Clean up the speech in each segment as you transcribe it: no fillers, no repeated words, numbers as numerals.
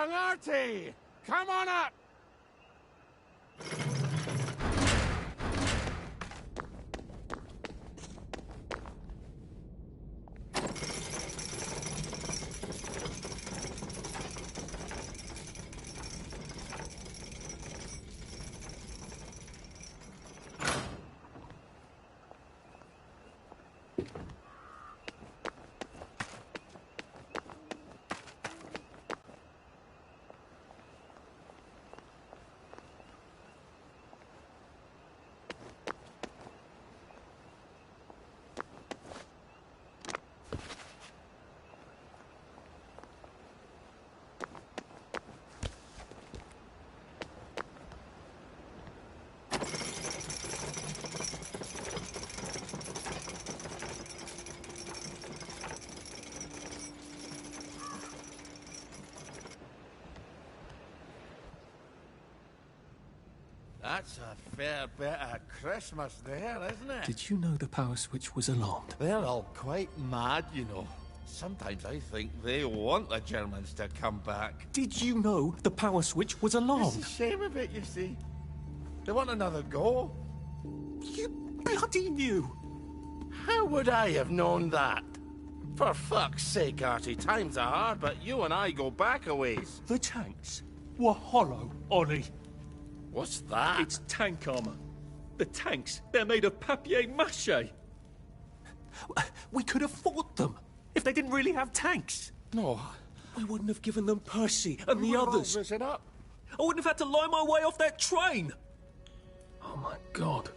young Artie! Come on up! That's a fair bit of Christmas there, isn't it? Did you know the power switch was alarmed? They're all quite mad, you know. Sometimes I think they want the Germans to come back. Did you know the power switch was alarmed? It's a shame of it, you see. They want another go. You bloody knew! How would I have known that? For fuck's sake, Artie, times are hard, but you and I go back a ways. The tanks were hollow, Ollie. What's that? It's tank armor. The tanks, they're made of papier-mâché. We could have fought them if they didn't really have tanks. No. We wouldn't have given them Percy and the others. Listen up. I wouldn't have had to lie my way off that train. Oh my God.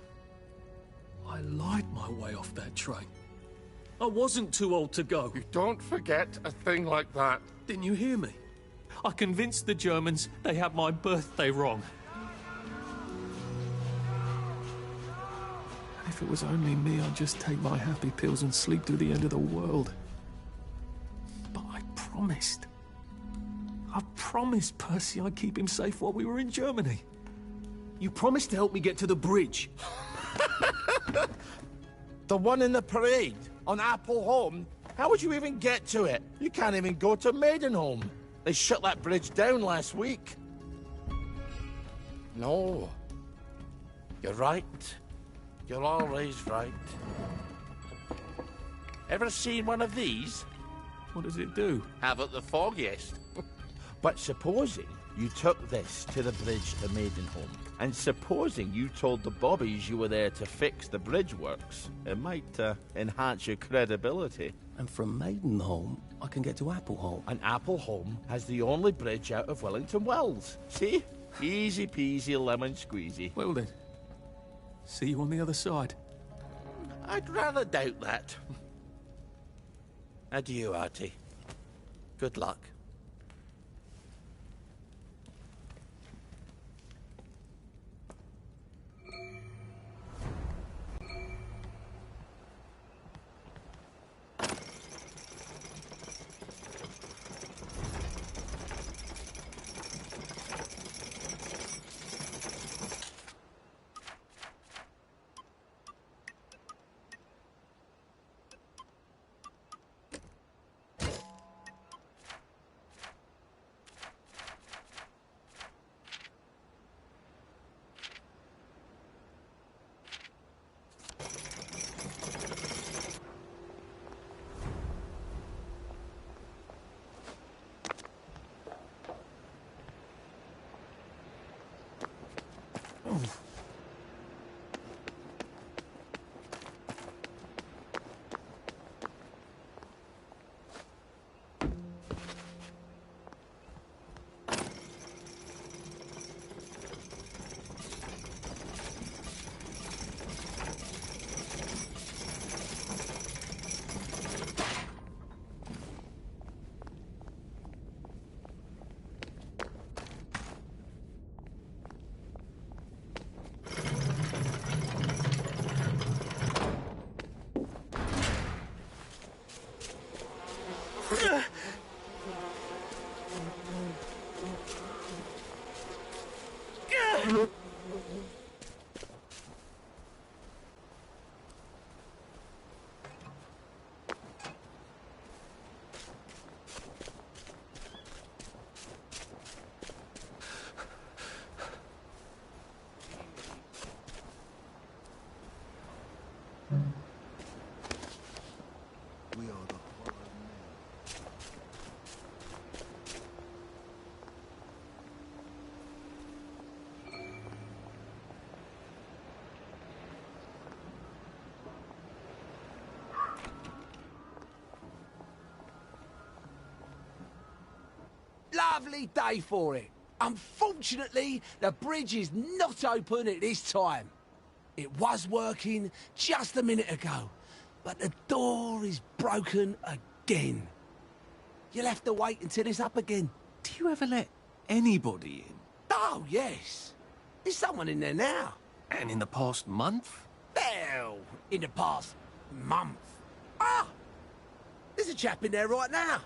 I lied my way off that train. I wasn't too old to go. You don't forget a thing like that. Didn't you hear me? I convinced the Germans they had my birthday wrong. If it was only me, I'd just take my happy pills and sleep through the end of the world. But I promised. I promised Percy I'd keep him safe while we were in Germany. You promised to help me get to the bridge. The one in the parade on Appleholm? How would you even get to it? You can't even go to Maidenholm. They shut that bridge down last week. No. You're right. You're always right. Ever seen one of these? What does it do? Haven't the foggiest. But supposing you took this to the bridge to Maidenholm, and supposing you told the bobbies you were there to fix the bridge works, it might enhance your credibility. And from Maidenholm, I can get to Appleholm. And Appleholm has the only bridge out of Wellington Wells. See? Easy peasy lemon squeezy. Well then, see you on the other side. I'd rather doubt that. Adieu, Artie. Good luck. lovely day for it. Unfortunately, the bridge is not open at this time. It was working just a minute ago, but the door is broken again. You'll have to wait until it's up again. Do you ever let anybody in? Oh, yes. There's someone in there now. And in the past month? Well, in the past month. Ah! There's a chap in there right now.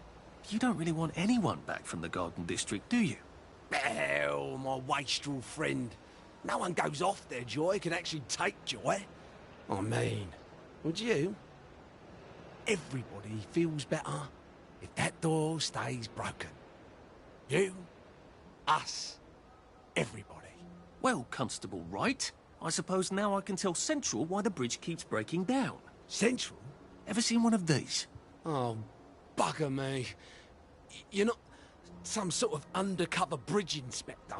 You don't really want anyone back from the Garden District, do you? Well, my wastrel friend. No one goes off their joy, can actually take joy. I mean, would you? Everybody feels better if that door stays broken. You, us, everybody. Well, Constable Wright, I suppose now I can tell Central why the bridge keeps breaking down. Central? Ever seen one of these? Oh, bugger me. You're not some sort of undercover bridge inspector?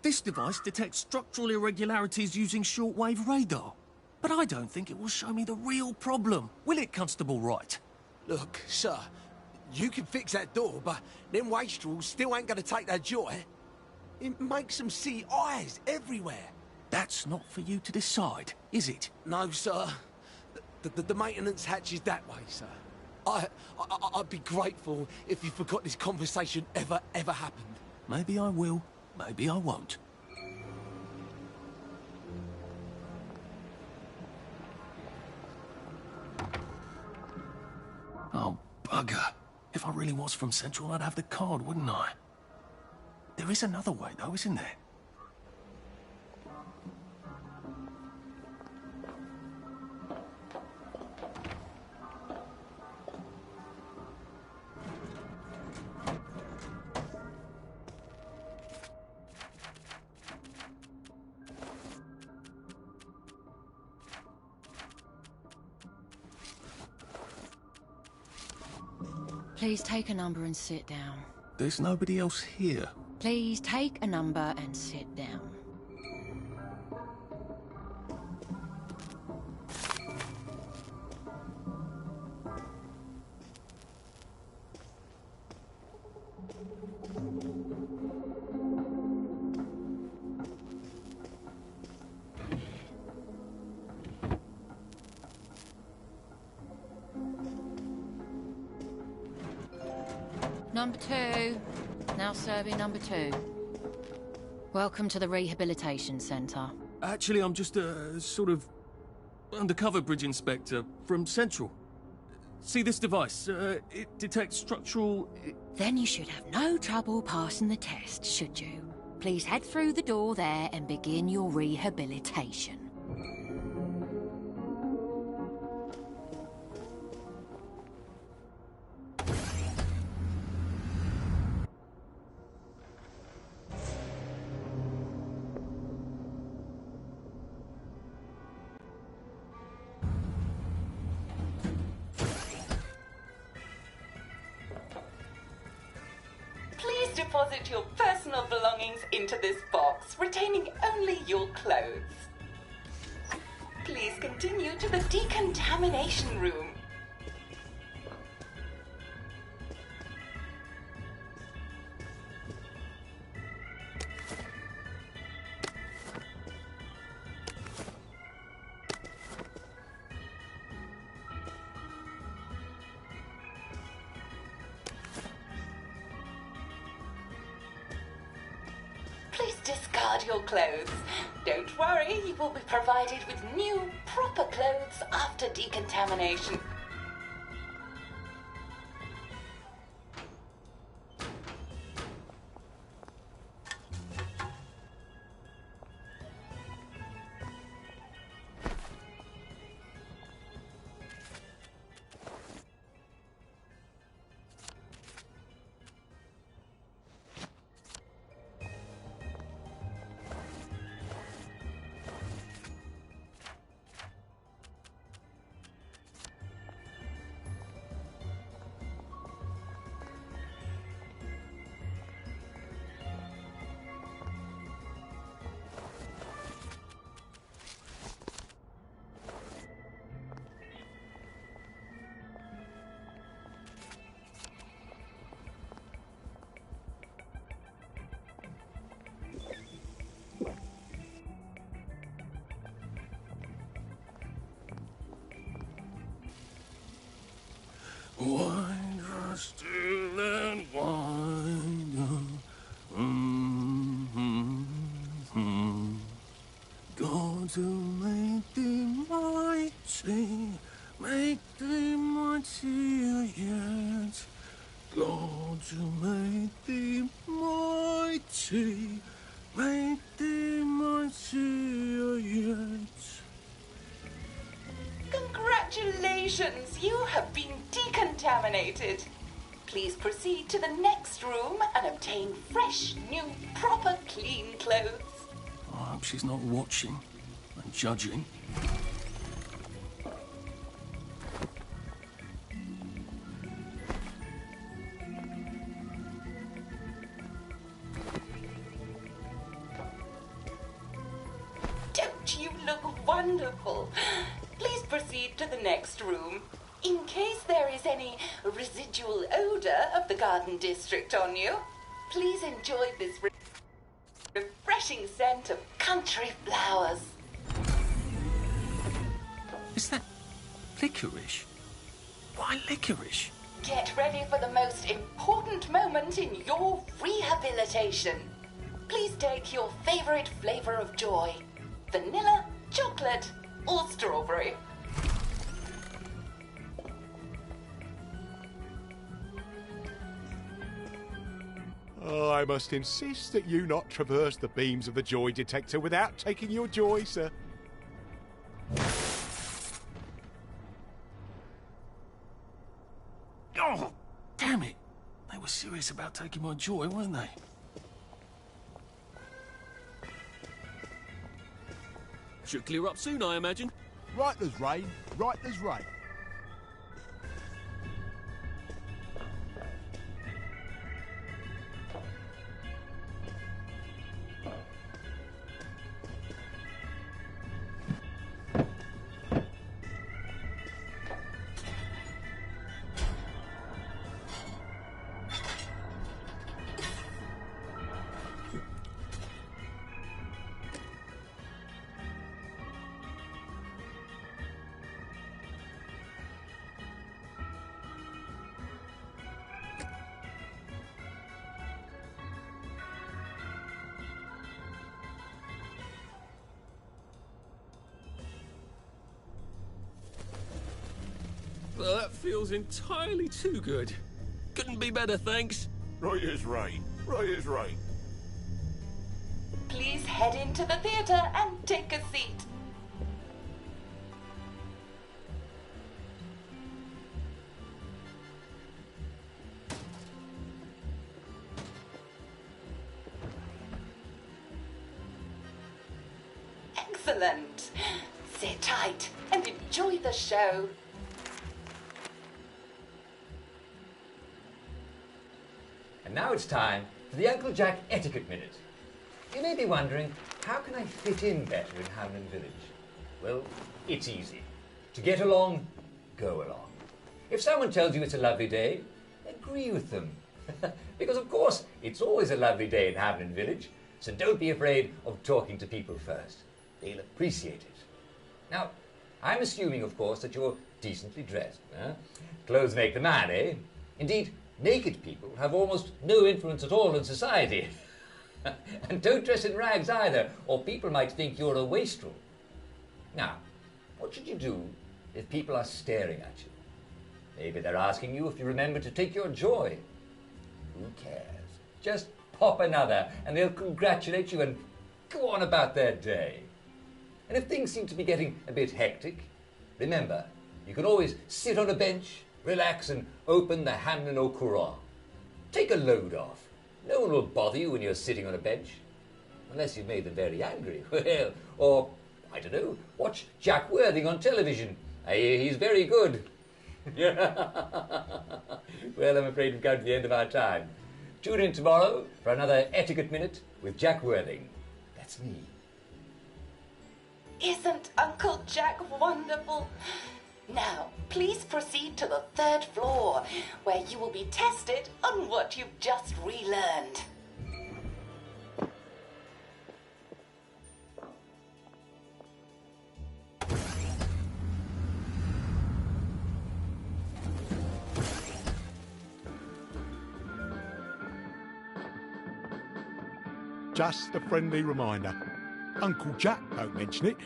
This device detects structural irregularities using shortwave radar. But I don't think it will show me the real problem. Will it, Constable Wright? Look, sir, you can fix that door, but them wastrels still ain't gonna take their joy. It makes them see eyes everywhere. That's not for you to decide, is it? No, sir. The maintenance hatch is that way, sir. I'd be grateful if you forgot this conversation ever happened. Maybe I will, maybe I won't. Oh, bugger. If I really was from Central, I'd have the card, wouldn't I? There is another way, though, isn't there? Please take a number and sit down. There's nobody else here. Please take a number and sit down. Number 2. Now serving number 2. Welcome to the Rehabilitation Centre. Actually, I'm just a sort of undercover bridge inspector from Central. See this device? It detects structural... Then you should have no trouble passing the test, should you? Please head through the door there and begin your rehabilitation. Deposit your personal belongings into this box, retaining only your clothes. Please continue to the decontamination room. Please discard your clothes. Don't worry, you will be provided with new, proper clothes after decontamination. Wider still and wider. God who made thee mighty, make thee mightier yet. God who made thee mighty, make thee mightier yet. Congratulations, you have been decontaminated. Please proceed to the next room and obtain fresh, new, proper, clean clothes. I hope she's not watching and judging. Don't you look wonderful? Please proceed to the next room. In case there is any residual odor of the garden district on you, please enjoy this refreshing scent of country flowers. Is that licorice? Why licorice? Get ready for the most important moment in your rehabilitation. Please take your favorite flavor of joy. Vanilla, chocolate, or strawberry. Oh, I must insist that you not traverse the beams of the joy detector without taking your joy, sir. Oh, damn it. They were serious about taking my joy, weren't they? Should clear up soon, I imagine. Right there's rain, right there's rain. Well, that feels entirely too good. Couldn't be better, thanks. Right as rain, right as rain. Please head into the theater and take a seat. Excellent. Sit tight and enjoy the show. And now it's time for the Uncle Jack Etiquette Minute. You may be wondering, how can I fit in better in Hamlin Village? Well, it's easy. To get along, go along. If someone tells you it's a lovely day, agree with them. Because, of course, it's always a lovely day in Hamlin Village, so don't be afraid of talking to people first. They'll appreciate it. Now, I'm assuming, of course, that you're decently dressed. Clothes make the man, eh? Indeed, naked people have almost no influence at all in society. And don't dress in rags either, or people might think you're a wastrel. Now, what should you do if people are staring at you? Maybe they're asking you if you remember to take your joy. Who cares? Just pop another, and they'll congratulate you and go on about their day. And if things seem to be getting a bit hectic, remember, you can always sit on a bench, relax, and open the Hamlin au Courant. Take a load off. No one will bother you when you're sitting on a bench. Unless you've made them very angry. Well, or, I don't know, watch Jack Worthing on television. I hear he's very good. Well, I'm afraid we've come to the end of our time. Tune in tomorrow for another Etiquette Minute with Jack Worthing. That's me. Isn't Uncle Jack wonderful? Now, please proceed to the 3rd floor, where you will be tested on what you've just relearned. Just a friendly reminder. Uncle Jack don't mention it,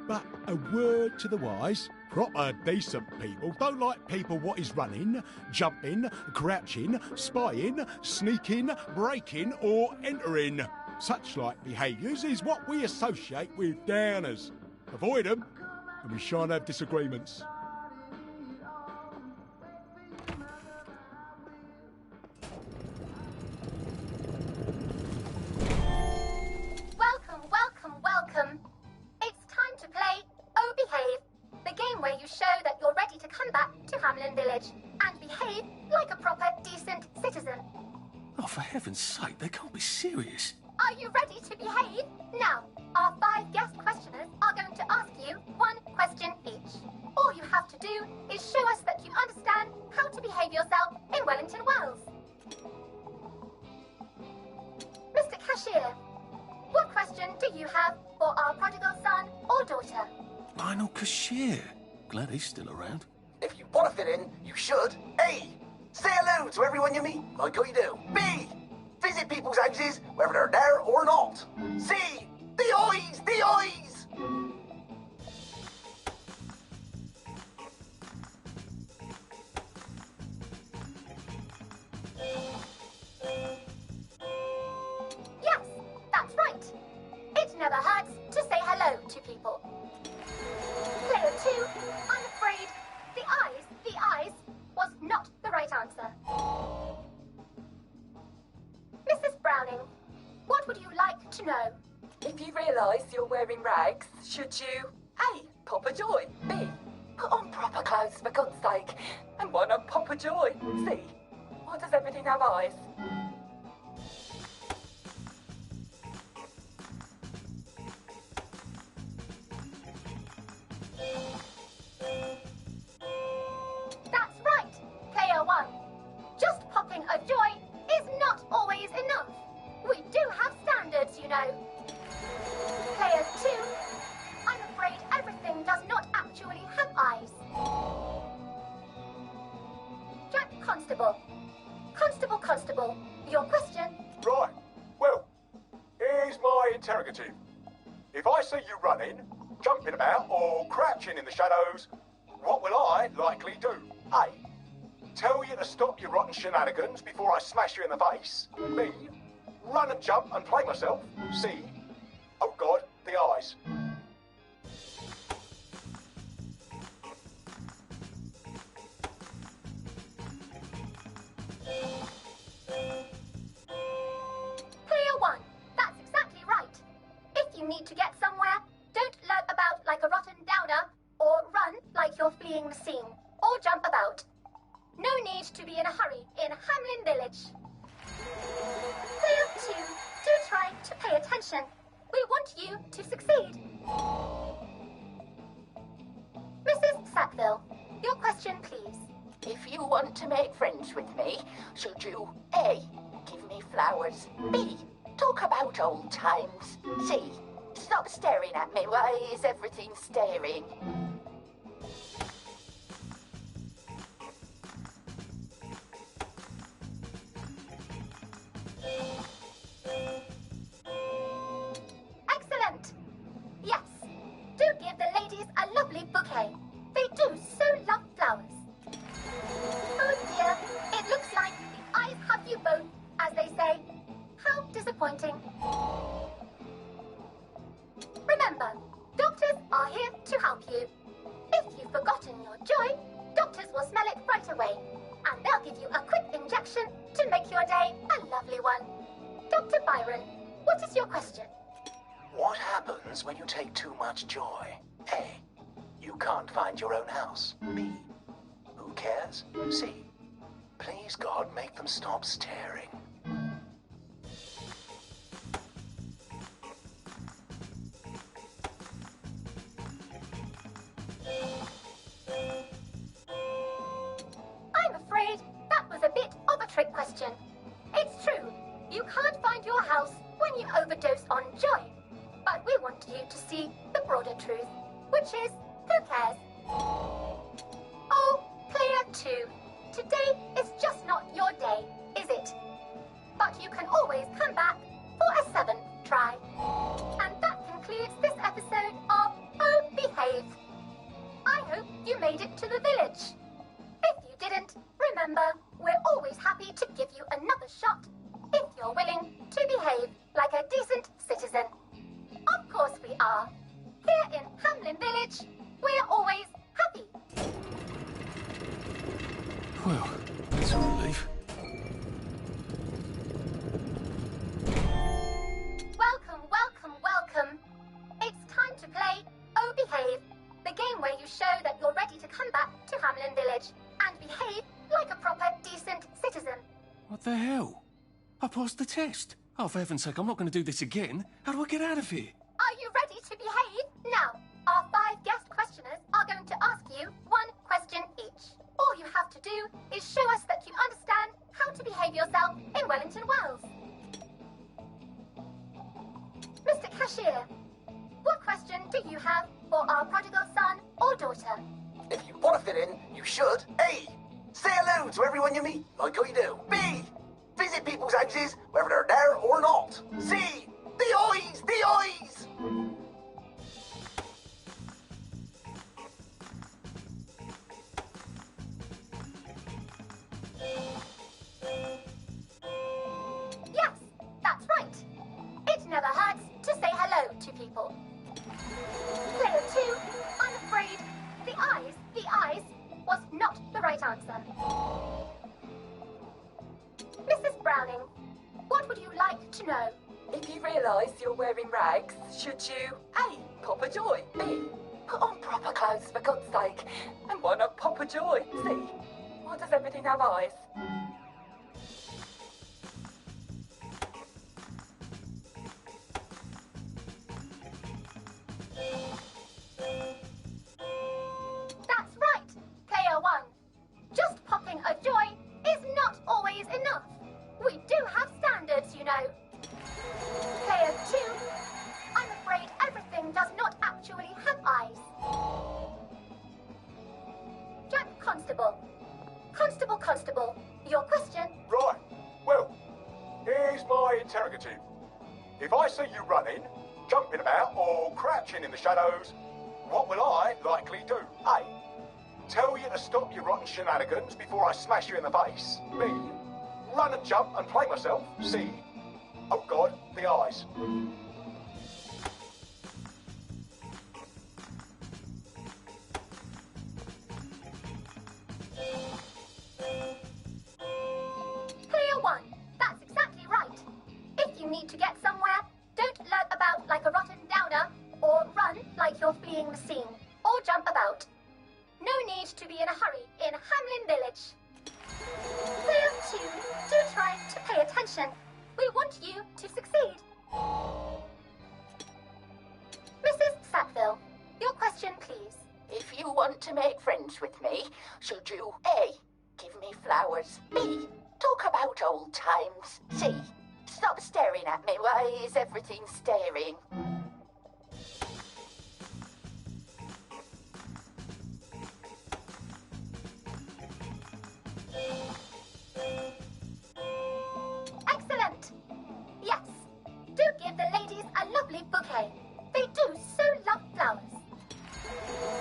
but a word to the wise. Proper decent people don't like people what is running, jumping, crouching, spying, sneaking, breaking or entering. Such like behaviours is what we associate with downers. Avoid them and we shan't have disagreements. Welcome. It's time to play Oh Behave, the game where you show that you're ready to come back to Hamlin Village and behave like a proper, decent citizen. Oh, for heaven's sake, they can't be serious. Are you ready to behave? Now, our 5 guest questioners are going to ask you 1 question each. All you have to do is show us that you understand how to behave yourself in Wellington, Wales. Mr. Cashier, what question do you have for our prodigal son or daughter? Lionel Cashier. Glad he's still around. If you want to fit in, you should. A. Say hello to everyone you meet, like how you do. B. Visit people's houses, whether they're there or not. C. The eyes! The eyes! Yes, that's right. It never hurts to say hello to people. Player 2, I'm afraid the eyes was not the right answer. Mrs. Browning, what would you like to know? If you realise you're wearing rags, should you A. Pop a joy, B. Put on proper clothes for God's sake, and why not pop a joy, C. Why does everything have eyes? That's right, Player 1. Just popping a joy is not always enough. We do have standards, you know. Player 2, I'm afraid everything does not actually have eyes. Jack Constable. Constable, your question? Right. Well, here's my interrogative. If I see you running, jumping about, or crouching in the shadows, what will I likely do? A. Tell you to stop your rotten shenanigans before I smash you in the face. B. Run and jump and play myself. C. Oh God, the eyes. Player 1, that's exactly right. If you need to get somewhere, don't lurk about like a rotten downer, or run like you're fleeing the scene, or jump about. No need to be in a hurry in Hamlin Village. Player 2, do try to pay attention. We want you to succeed. Mrs. Sackville, your question, please. If you want to make friends with me, should you A. Give me flowers, B. Talk about old times, C. Stop staring at me, why is everything staring? Excellent! Yes, do give the ladies a lovely bouquet. They do so love flowers. Oh dear, it looks like the eyes have you both, as they say. How disappointing. Remember, doctors are here to help you. If you've forgotten your joy, doctors will smell it right away, and they'll give you a quick injection to make your day a lovely one. Dr. Byron, what is your question? What happens when you take too much joy? A. You can't find your own house. B. Who cares? C. Please God, make them stop staring. I'm afraid that was a bit of a trick question. It's true, you can't find your house when you overdose on joy. But we want you to see the broader truth, which is, who cares? Oh, Player 2, today is just not your day, is it? But you can always come back for a 7th try. And that concludes this episode of Oh Behave. I hope you made it to the village. If you didn't, remember, we're always happy to give you another shot if you're willing to behave like a decent citizen. Of course we are. Here in Hamlin Village, we're always happy. Well, that's a relief. Welcome, welcome, welcome. It's time to play Oh Behave, the game where you show that you're ready to come back to Hamlin Village and behave like a proper, decent citizen. What the hell? I passed the test. Oh, for heaven's sake, I'm not going to do this again. How do I get out of here? Are you ready to behave? Now, our 5 guest questioners are going to ask you 1 question each. All you have to do is show us that you understand how to behave yourself in Wellington, Wales. Mr. Cashier, what question do you have for our prodigal son or daughter? If you want to fit in, you should. A. Say hello to everyone you meet, like I do. B. Visit people's houses, whether they're there or not. C. The eyes! The eyes! Yes, that's right. It never hurts to say hello to people. Player 2, I'm afraid the eyes was not the right answer. Mrs. Browning, what would you like to know? If you realise you're wearing rags, should you A. Pop a joy, B. Put on proper clothes for God's sake, and why not pop a joy, C. Why does everything have eyes? That's right, Player 1. Just popping a joy is not always enough. We do have standards, you know. Player 2, I'm afraid everything does not actually have eyes. Jack Constable. Constable, your question? Right. Well, here's my interrogative. If I see you running, jumping about, or crouching in the shadows, what will I likely do? A. Tell you to stop your rotten shenanigans before I smash you in the face. B. Run and jump and play myself. C. Oh God, the eyes. Player 1, that's exactly right. If you need to get somewhere, don't lurk about like a rotten downer, or run like you're fleeing the scene, or jump about. No need to be in a hurry in Hamlin Village. Player 2, do try to pay attention. We want you to succeed. Mrs. Sackville, your question, please. If you want to make friends with me, should you A. Give me flowers, B. Talk about old times, C. Stop staring at me, why is everything staring? Excellent! Yes, do give the ladies a lovely bouquet. They do so love flowers.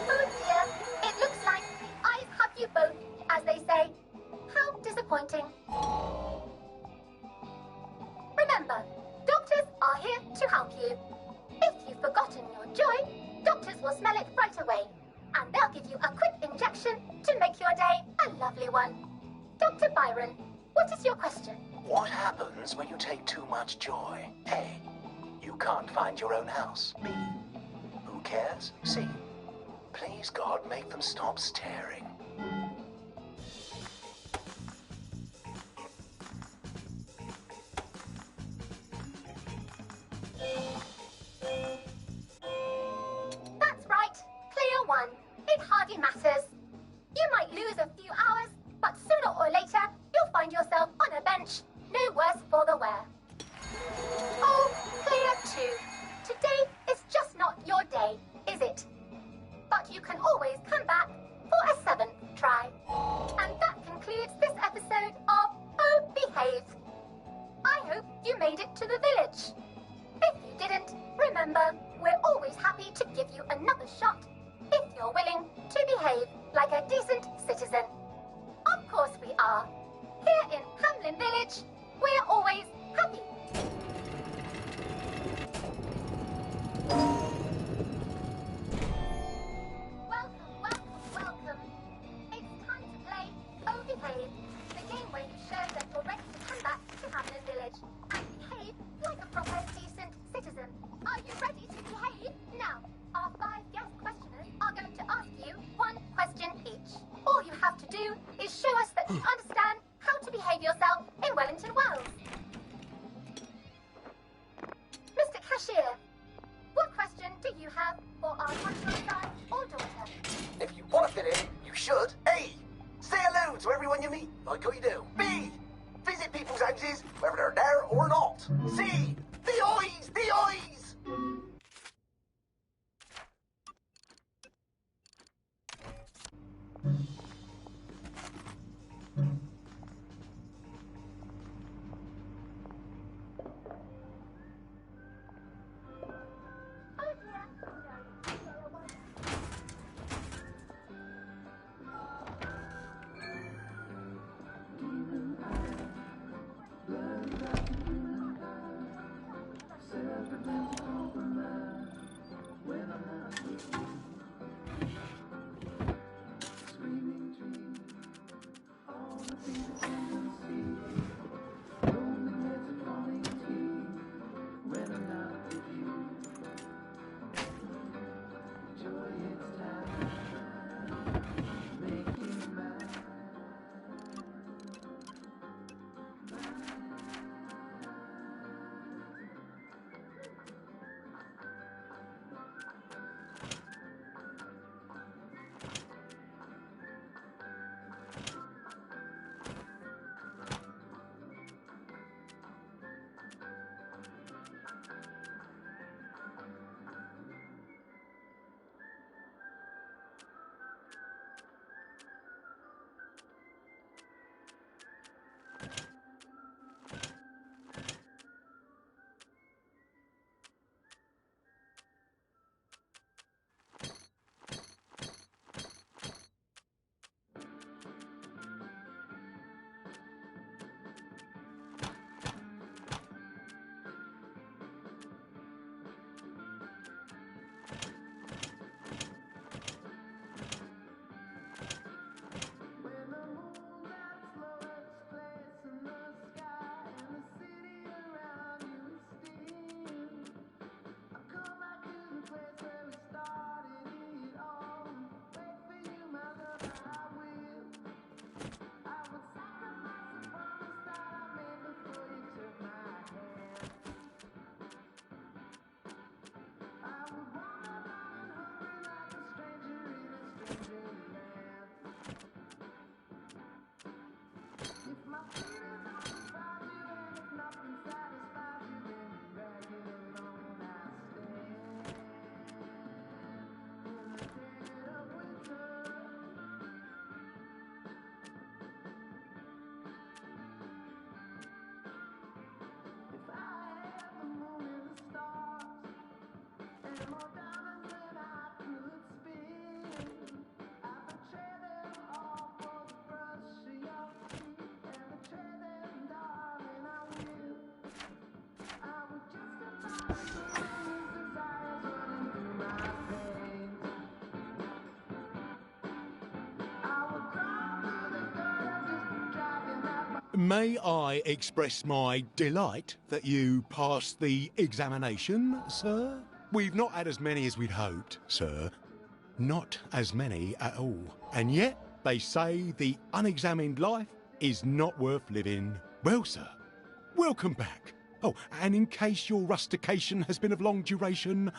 Oh dear, it looks like the eyes have you both, as they say. How disappointing. Remember, doctors are here to help you. If you've forgotten your joy, doctors will smell it right away, and they'll give you a quick injection to make your day a lovely one. Dr. Byron, what is your question? What happens when you take too much joy? A. You can't find your own house. B. Who cares? C. Please, God, make them stop staring. That's right, Player 1. It hardly matters. You might lose a few hours, but sooner or later, you'll find yourself on a bench, no worse for the wear. Oh, Player 2, today is just not your day, is it? But you can always come back for a 7th try. And that concludes this episode of Oh Behave. I hope you made it to the village. If you decent citizen. Of course we are. Here in Hamlin Village, we're always happy. Welcome. It's time to play Oh Behave, the game where you show that you're ready to come back to Hamlin Village and behave like a proper decent citizen. Are you ready to behave? Now, our 5 guest questioners are going to ask you 1 question each. All you have to do is show us that you understand how to behave yourself in Wellington Wells. Mr. Cashier, what question do you have for our wonderful son or daughter? If you want to fit in, you should. A. Say hello to everyone you meet, like how you do. B. Visit people's houses, whether they're there or not. C. The eyes! The eyes! May I express my delight that you passed the examination, sir? We've not had as many as we'd hoped, sir. Not as many at all. And yet, they say the unexamined life is not worth living. Well, sir, welcome back. Oh, and in case your rustication has been of long duration,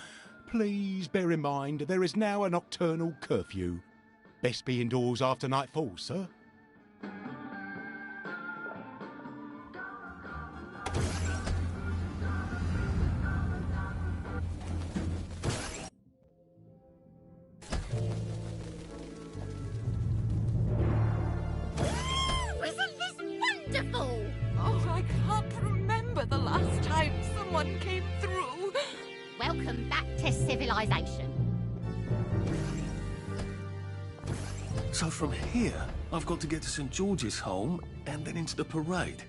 please bear in mind there is now a nocturnal curfew. Best be indoors after nightfall, sir. Isn't this wonderful? Oh, I can't remember the last time someone came through. Welcome back to civilization. So from here, I've got to get to St. George's home and then into the parade.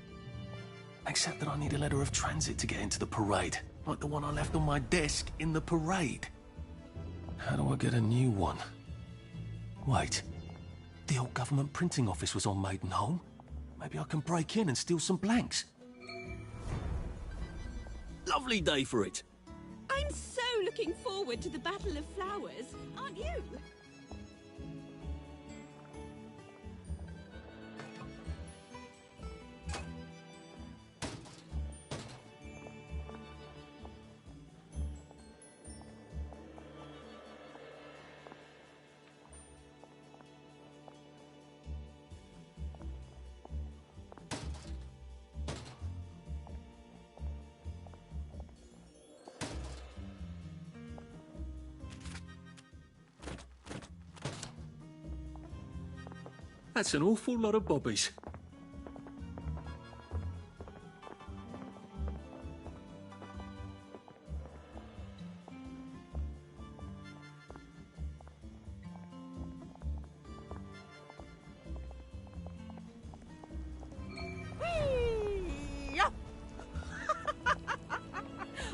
Except that I need a letter of transit to get into the parade, like the one I left on my desk in the parade. How do I get a new one? Wait, the old government printing office was on Maidenholm. Maybe I can break in and steal some blanks. Lovely day for it. I'm so looking forward to the Battle of Flowers, aren't you? That's an awful lot of bobbies.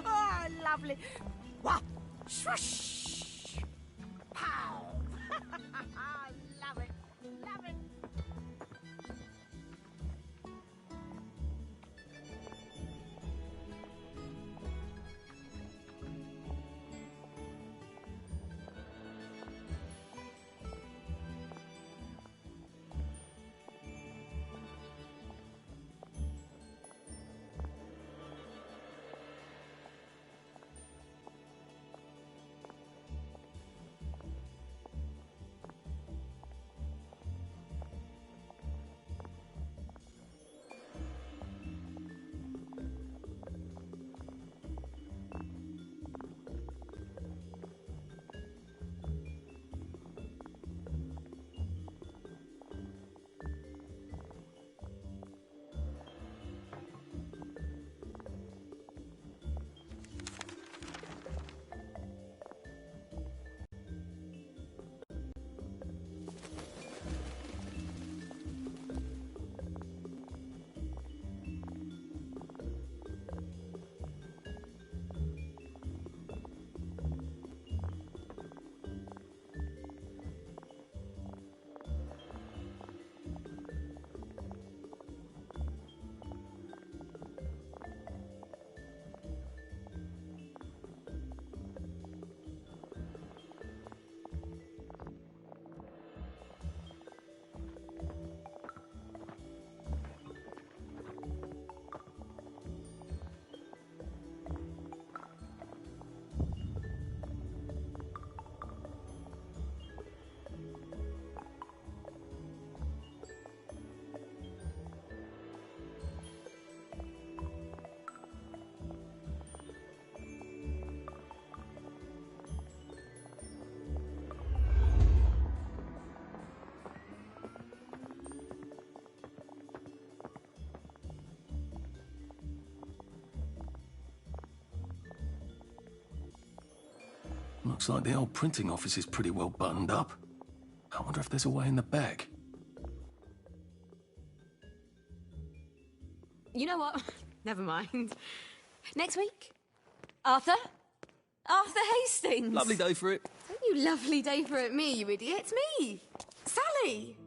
Oh, lovely. Wah! Swish! Pow! Love it. Love it. Looks like the old printing office is pretty well buttoned up. I wonder if there's a way in the back. You know what? Never mind. Next week? Arthur? Arthur Hastings! Lovely day for it. Don't you lovely day for it me, you idiot. It's me! Sally!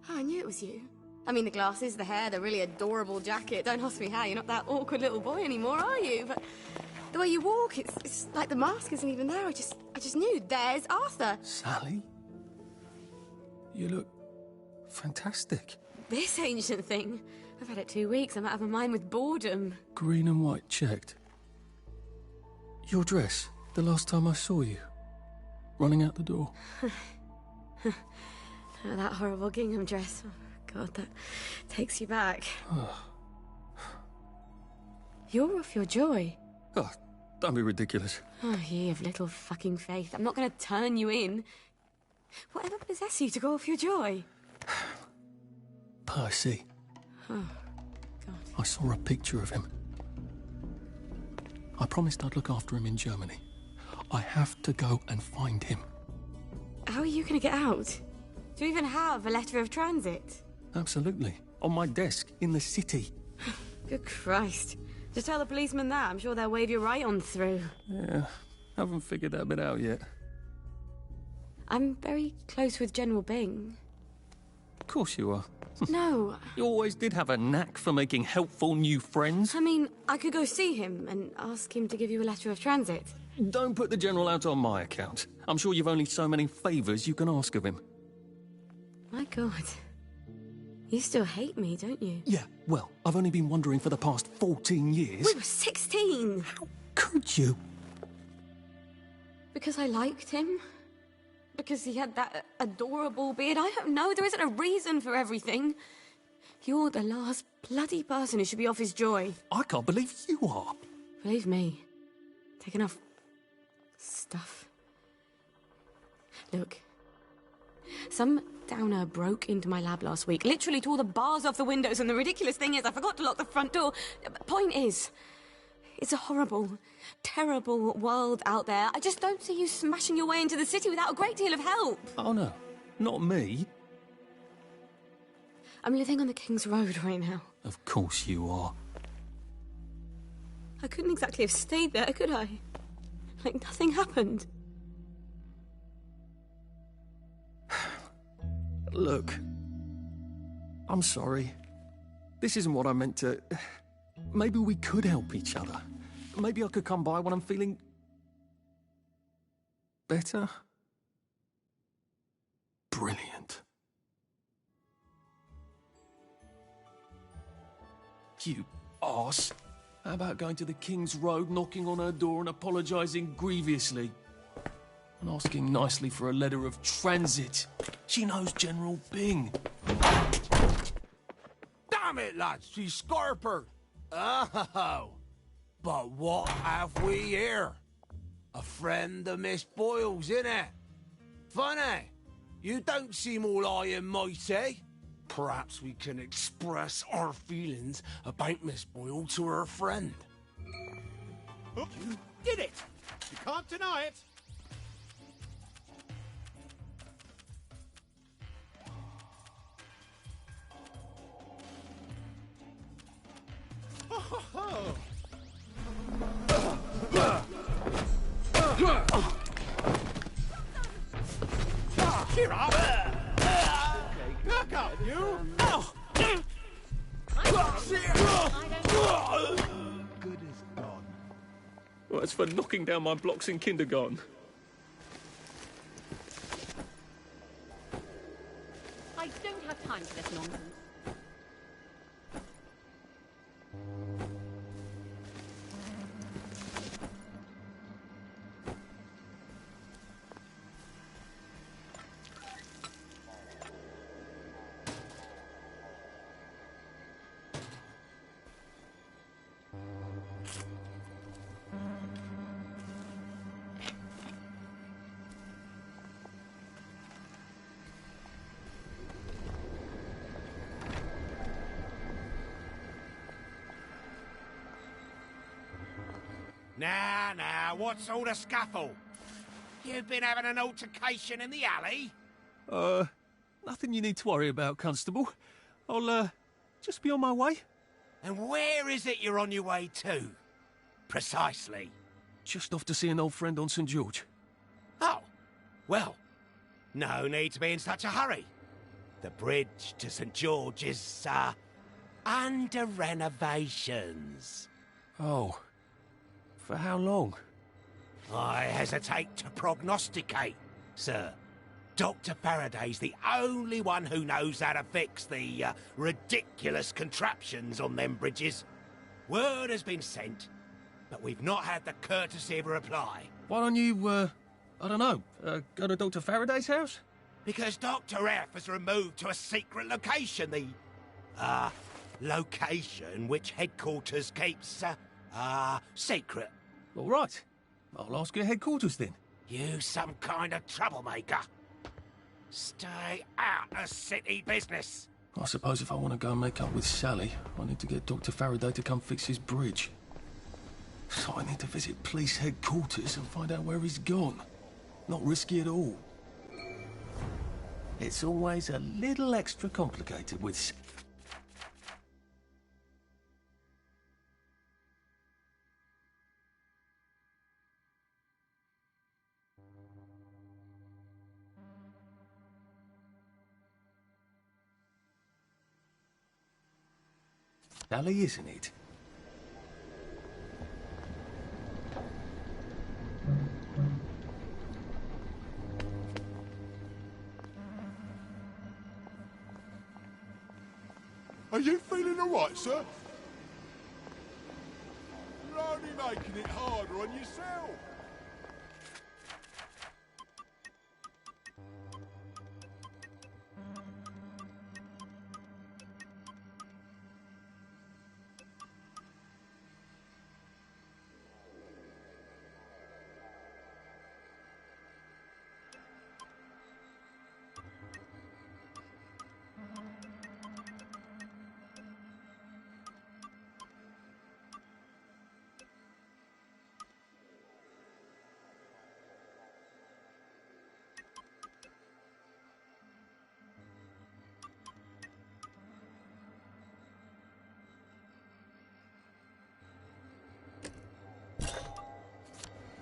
Oh, I knew it was you. I mean, the glasses, the hair, the really adorable jacket. Don't ask me how. You're not that awkward little boy anymore, are you? But the way you walk, it's like the mask isn't even there. I just knew. There's Arthur. Sally? You look fantastic. This ancient thing. I've had it 2 weeks. I'm out of my mind with boredom. Green and white checked. Your dress, the last time I saw you. Running out the door. Oh, that horrible gingham dress. Oh, God, that takes you back. You're off your joy. Oh, don't be ridiculous. Oh, ye of little fucking faith. I'm not going to turn you in. Whatever possesses you to go off your joy? Percy. Oh, God. I saw a picture of him. I promised I'd look after him in Germany. I have to go and find him. How are you going to get out? Do you even have a letter of transit? Absolutely. On my desk, in the city. Good Christ. Just tell the policeman that. I'm sure they'll wave you right on through. Yeah, haven't figured that bit out yet. I'm very close with General Bing. Of course you are. No. You always did have a knack for making helpful new friends. I mean, I could go see him and ask him to give you a letter of transit. Don't put the General out on my account. I'm sure you've only so many favours you can ask of him. My God. You still hate me, don't you? Yeah, well, I've only been wondering for the past 14 years. We were 16! How could you? Because I liked him? Because he had that adorable beard? I don't know, there isn't a reason for everything. You're the last bloody person who should be off his joy. I can't believe you are. Believe me. Take enough stuff. Look. Some downer broke into my lab last week, literally tore the bars off the windows, and the ridiculous thing is I forgot to lock the front door. Point is, it's a horrible, terrible world out there. I just don't see you smashing your way into the city without a great deal of help. Oh no, not me. I'm living on the King's Road right now. Of course you are. I couldn't exactly have stayed there, could I? Like nothing happened. Look, I'm sorry. This isn't what I meant to... Maybe we could help each other. Maybe I could come by when I'm feeling... better? Brilliant. You arse. How about going to the King's Road, knocking on her door and apologising grievously? And asking nicely for a letter of transit. She knows General Bing. Damn it, lads, she's scarpered. Oh, but what have we here? A friend of Miss Boyle's, innit? Funny, you don't seem all high and mighty. Perhaps we can express our feelings about Miss Boyle to her friend. Oh, you did it! You can't deny it! Cheer up! Back up, you! Good as gone. Well, that's for knocking down my blocks in kindergarten. I don't have time for this nonsense. Now, what's all the scuffle? You've been having an altercation in the alley? Nothing you need to worry about, Constable. I'll, just be on my way. And where is it you're on your way to? Precisely. Just off to see an old friend on St. George. Oh, well, no need to be in such a hurry. The bridge to St. George is, under renovations. Oh. For how long? I hesitate to prognosticate, sir. Dr. Faraday's the only one who knows how to fix the ridiculous contraptions on them bridges. Word has been sent, but we've not had the courtesy of a reply. Why don't you, I don't know, go to Dr. Faraday's house? Because Dr. F has removed to a secret location, the, location which headquarters keeps, secret. All right. I'll ask your headquarters then. You some kind of troublemaker. Stay out of city business. I suppose if I want to go and make up with Sally, I need to get Dr. Faraday to come fix his bridge. So I need to visit police headquarters and find out where he's gone. Not risky at all. It's always a little extra complicated with... Sally, isn't it? Are you feeling all right, sir? You're only making it harder on yourself.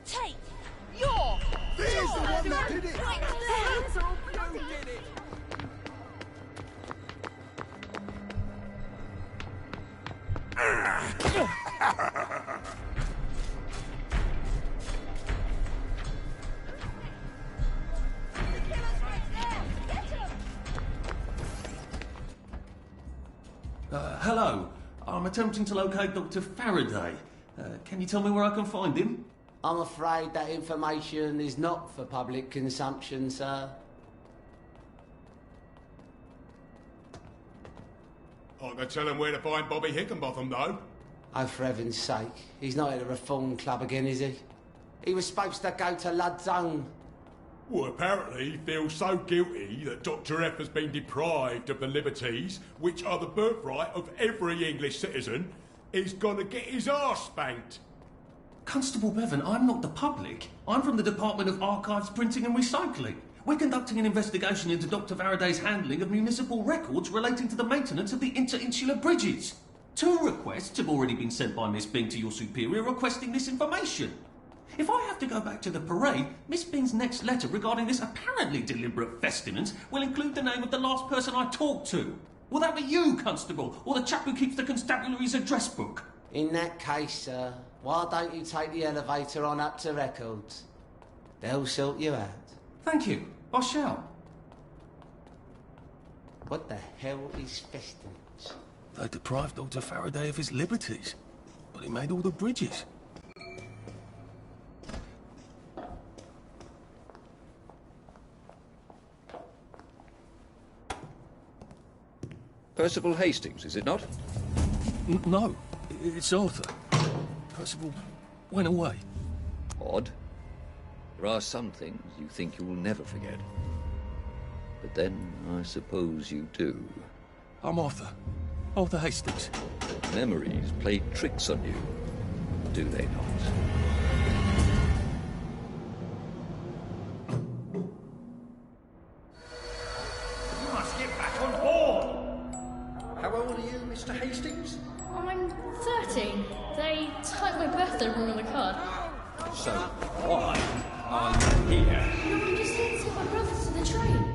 Take your... There's the one that did it! You did it! Hello. I'm attempting to locate Dr. Faraday. Can you tell me where I can find him? I'm afraid that information is not for public consumption, sir. I can tell him where to find Bobby Hickenbotham, though. Oh, for heaven's sake. He's not at the Reform Club again, is he? He was supposed to go to Lud's Own. Well, apparently he feels so guilty that Dr. F has been deprived of the liberties which are the birthright of every English citizen, he's gonna get his arse spanked. Constable Bevan, I'm not the public. I'm from the Department of Archives, Printing and Recycling. We're conducting an investigation into Dr. Faraday's handling of municipal records relating to the maintenance of the inter-insular bridges. 2 requests have already been sent by Miss Bing to your superior requesting this information. If I have to go back to the parade, Miss Bing's next letter regarding this apparently deliberate festinance will include the name of the last person I talked to. Will that be you, Constable, or the chap who keeps the constabulary's address book? In that case, sir, why don't you take the elevator on up to records? They'll sort you out. Thank you. I shall. What the hell is festinance? They deprived Dr. Faraday of his liberties, but he made all the bridges. Percival Hastings, is it not? No, it's Arthur. Percival went away. Odd. There are some things you think you will never forget. But then, I suppose you do. I'm Arthur. Arthur Hastings. But memories play tricks on you, do they not? You must get back on board! How old are you, Mr. Hastings? I'm 13. They typed my birthday wrong on the card. So, why are you here? No, I'm just here to take my brothers to the train.